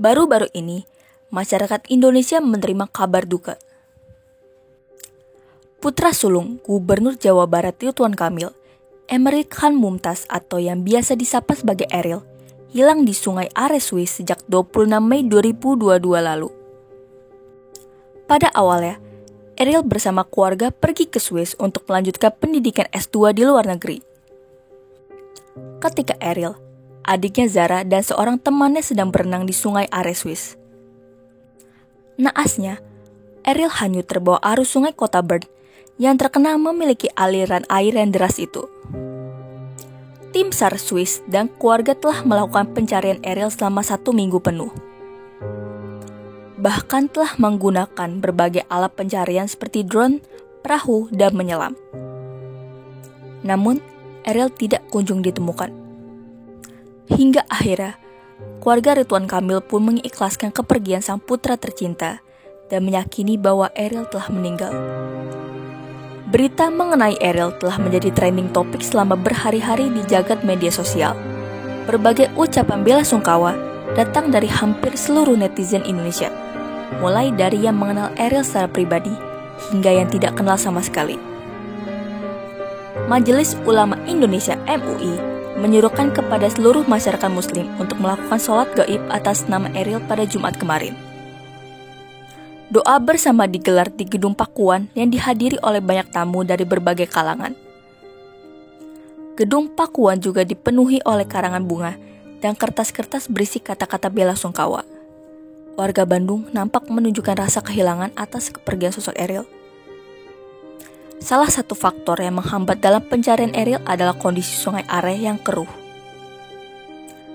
Baru-baru ini, masyarakat Indonesia menerima kabar duka. Putra sulung Gubernur Jawa Barat Ridwan Kamil, Emery Khan Mumtaz atau yang biasa disapa sebagai Eril, hilang di Sungai Are Swiss sejak 26 Mei 2022 lalu. Pada awalnya, Eril bersama keluarga pergi ke Swiss untuk melanjutkan pendidikan S2 di luar negeri. Ketika Eril, adiknya Zara dan seorang temannya sedang berenang di Sungai Are Swiss. Naasnya, Eril hanyut terbawa arus sungai kota Bern yang terkenal memiliki aliran air yang deras itu. Tim SAR Swiss dan keluarga telah melakukan pencarian Eril selama 1 minggu penuh. Bahkan telah menggunakan berbagai alat pencarian seperti drone, perahu, dan menyelam. Namun, Eril tidak kunjung ditemukan. Hingga akhirnya, keluarga Ridwan Kamil pun mengikhlaskan kepergian sang putra tercinta dan meyakini bahwa Eril telah meninggal. Berita mengenai Eril telah menjadi trending topik selama berhari-hari di jagat media sosial. Berbagai ucapan bela sungkawa datang dari hampir seluruh netizen Indonesia, mulai dari yang mengenal Eril secara pribadi hingga yang tidak kenal sama sekali. Majelis Ulama Indonesia (MUI) menyuruhkan kepada seluruh masyarakat muslim untuk melakukan sholat gaib atas nama Eril pada Jumat kemarin. Doa bersama digelar di Gedung Pakuan yang dihadiri oleh banyak tamu dari berbagai kalangan. Gedung Pakuan juga dipenuhi oleh karangan bunga dan kertas-kertas berisi kata-kata bela sungkawa. Warga Bandung nampak menunjukkan rasa kehilangan atas kepergian sosok Eril. Salah satu faktor yang menghambat dalam pencarian Eril adalah kondisi Sungai Are yang keruh.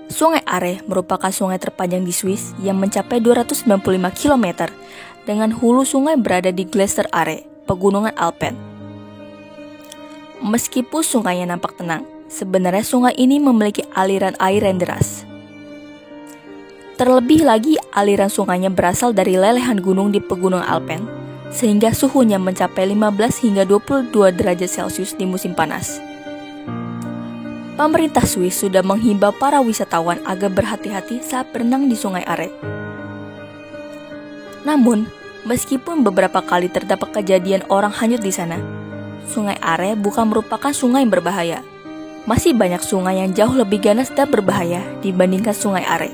Sungai Are merupakan sungai terpanjang di Swiss yang mencapai 295 km dengan hulu sungai berada di Glacier Are, pegunungan Alpen. Meskipun sungainya nampak tenang, sebenarnya sungai ini memiliki aliran air yang deras. Terlebih lagi, aliran sungainya berasal dari lelehan gunung di pegunungan Alpen, sehingga suhunya mencapai 15 hingga 22 derajat Celcius di musim panas. Pemerintah Swiss sudah menghimbau para wisatawan agar berhati-hati saat berenang di Sungai Are. Namun, meskipun beberapa kali terdapat kejadian orang hanyut di sana, Sungai Are bukan merupakan sungai yang berbahaya. Masih banyak sungai yang jauh lebih ganas dan berbahaya dibandingkan Sungai Are.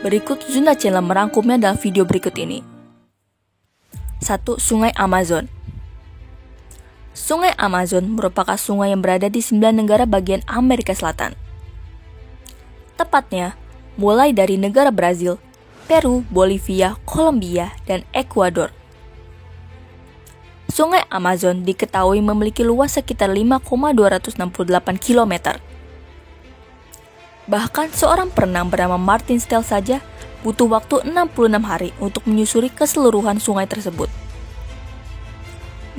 Berikut Zunda Channel merangkumnya dalam video berikut ini. 1. Sungai Amazon. Sungai Amazon merupakan sungai yang berada di 9 negara bagian Amerika Selatan. Tepatnya, mulai dari negara Brazil, Peru, Bolivia, Kolombia, dan Ekuador. Sungai Amazon diketahui memiliki luas sekitar 5,268 km. Bahkan seorang perenang bernama Martin Stell saja butuh waktu 66 hari untuk menyusuri keseluruhan sungai tersebut.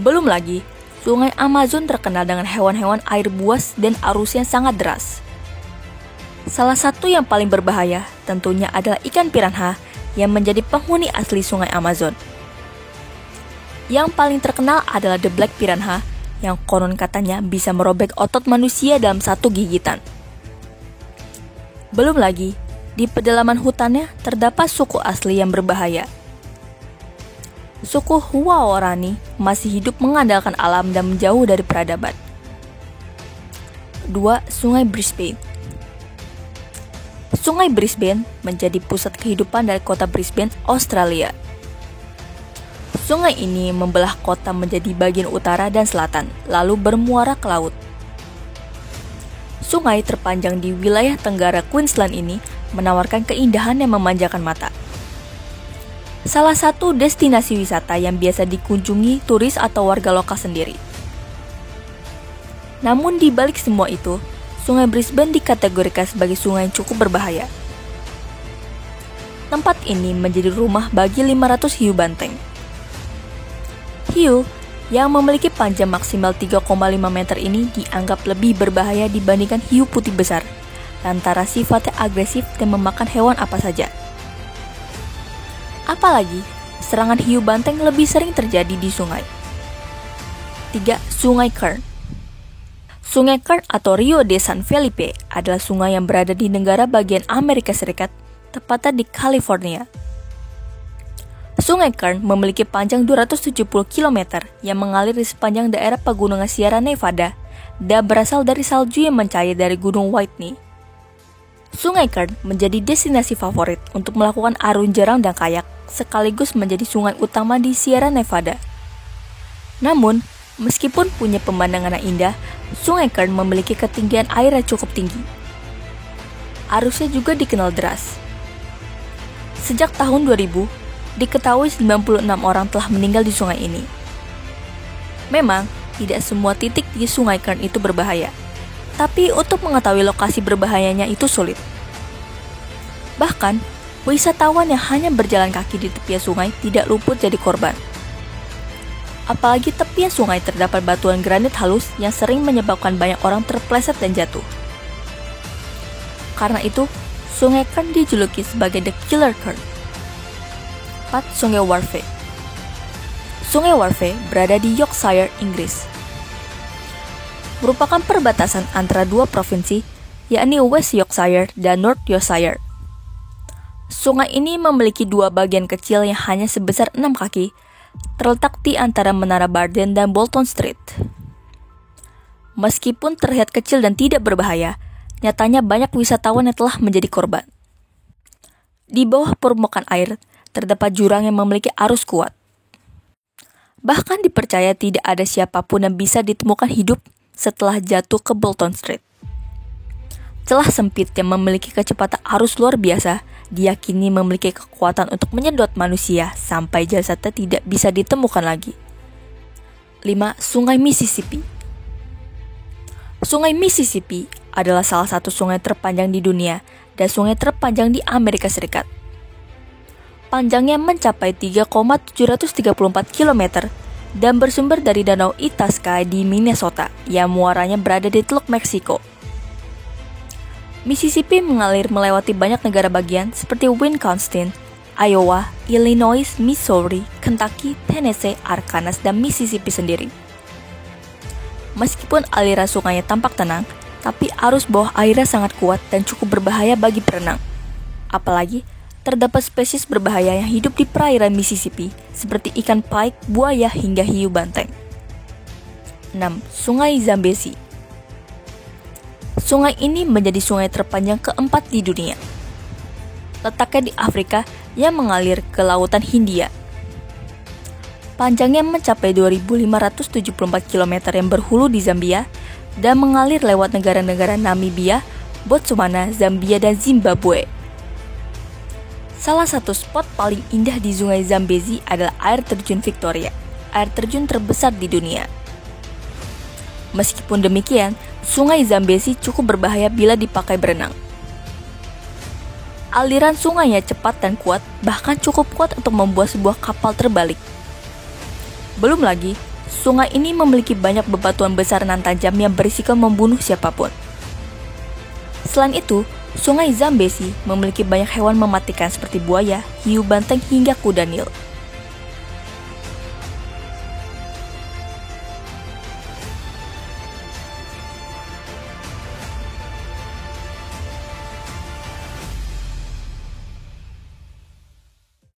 Belum lagi, sungai Amazon terkenal dengan hewan-hewan air buas dan arus yang sangat deras. Salah satu yang paling berbahaya tentunya adalah ikan piranha yang menjadi penghuni asli sungai Amazon. Yang paling terkenal adalah the black piranha yang konon katanya bisa merobek otot manusia dalam satu gigitan. Belum lagi, di pedalaman hutannya terdapat suku asli yang berbahaya. Suku Huaorani masih hidup mengandalkan alam dan menjauh dari peradaban. 2. Sungai Brisbane. Sungai Brisbane menjadi pusat kehidupan dari kota Brisbane, Australia. Sungai ini membelah kota menjadi bagian utara dan selatan, lalu bermuara ke laut. Sungai terpanjang di wilayah tenggara Queensland ini menawarkan keindahan yang memanjakan mata. Salah satu destinasi wisata yang biasa dikunjungi turis atau warga lokal sendiri. Namun di balik semua itu, Sungai Brisbane dikategorikan sebagai sungai yang cukup berbahaya. Tempat ini menjadi rumah bagi 500 hiu banteng. Hiu yang memiliki panjang maksimal 3,5 meter ini dianggap lebih berbahaya dibandingkan hiu putih besar, lantaran sifatnya agresif dan memakan hewan apa saja. Apalagi, serangan hiu banteng lebih sering terjadi di sungai. 3. Sungai Kern. Sungai Kern atau Rio de San Felipe adalah sungai yang berada di negara bagian Amerika Serikat tepatnya di California. Sungai Kern memiliki panjang 270 km yang mengalir di sepanjang daerah pegunungan Sierra Nevada dan berasal dari salju yang mencair dari Gunung Whitney. Sungai Kern menjadi destinasi favorit untuk melakukan arung jeram dan kayak, sekaligus menjadi sungai utama di Sierra Nevada. Namun, meskipun punya pemandangan yang indah, Sungai Kern memiliki ketinggian air yang cukup tinggi. Arusnya juga dikenal deras. Sejak tahun 2000, diketahui 96 orang telah meninggal di sungai ini. Memang, tidak semua titik di Sungai Kern itu berbahaya, tapi untuk mengetahui lokasi berbahayanya itu sulit. Bahkan, wisatawan yang hanya berjalan kaki di tepian sungai tidak luput jadi korban. Apalagi tepian sungai terdapat batuan granit halus yang sering menyebabkan banyak orang terpleset dan jatuh. Karena itu, Sungai Kern dijuluki sebagai The Killer Kern. 4. Sungai Wharfe. Sungai Wharfe berada di Yorkshire, Inggris. Merupakan perbatasan antara dua provinsi, yakni West Yorkshire dan North Yorkshire. Sungai ini memiliki dua bagian kecil yang hanya sebesar 6 kaki, terletak di antara Menara Barden dan Bolton Street. Meskipun terlihat kecil dan tidak berbahaya, nyatanya banyak wisatawan yang telah menjadi korban. Di bawah permukaan air, terdapat jurang yang memiliki arus kuat. Bahkan dipercaya tidak ada siapapun yang bisa ditemukan hidup setelah jatuh ke Bolton Street. Celah sempit yang memiliki kecepatan arus luar biasa diyakini memiliki kekuatan untuk menyedot manusia sampai jasadnya tidak bisa ditemukan lagi. 5. Sungai Mississippi. Sungai Mississippi adalah salah satu sungai terpanjang di dunia dan sungai terpanjang di Amerika Serikat. Panjangnya mencapai 3,734 km dan bersumber dari Danau Itasca di Minnesota yang muaranya berada di Teluk Meksiko. Mississippi mengalir melewati banyak negara bagian seperti Wisconsin, Iowa, Illinois, Missouri, Kentucky, Tennessee, Arkansas, dan Mississippi sendiri. Meskipun aliran sungainya tampak tenang, tapi arus bawah airnya sangat kuat dan cukup berbahaya bagi perenang. Apalagi, terdapat spesies berbahaya yang hidup di perairan Mississippi, seperti ikan pike, buaya, hingga hiu banteng. 6. Sungai Zambezi. Sungai ini menjadi sungai terpanjang keempat di dunia. Letaknya di Afrika yang mengalir ke Lautan Hindia. Panjangnya mencapai 2.574 km yang berhulu di Zambia dan mengalir lewat negara-negara Namibia, Botswana, Zambia, dan Zimbabwe. Salah satu spot paling indah di Sungai Zambezi adalah air terjun Victoria, air terjun terbesar di dunia. Meskipun demikian, Sungai Zambezi cukup berbahaya bila dipakai berenang. Aliran sungainya cepat dan kuat, bahkan cukup kuat untuk membuat sebuah kapal terbalik. Belum lagi, sungai ini memiliki banyak bebatuan besar dan tajam yang berisiko membunuh siapapun. Selain itu, Sungai Zambezi memiliki banyak hewan mematikan seperti buaya, hiu banteng, hingga kuda Nil.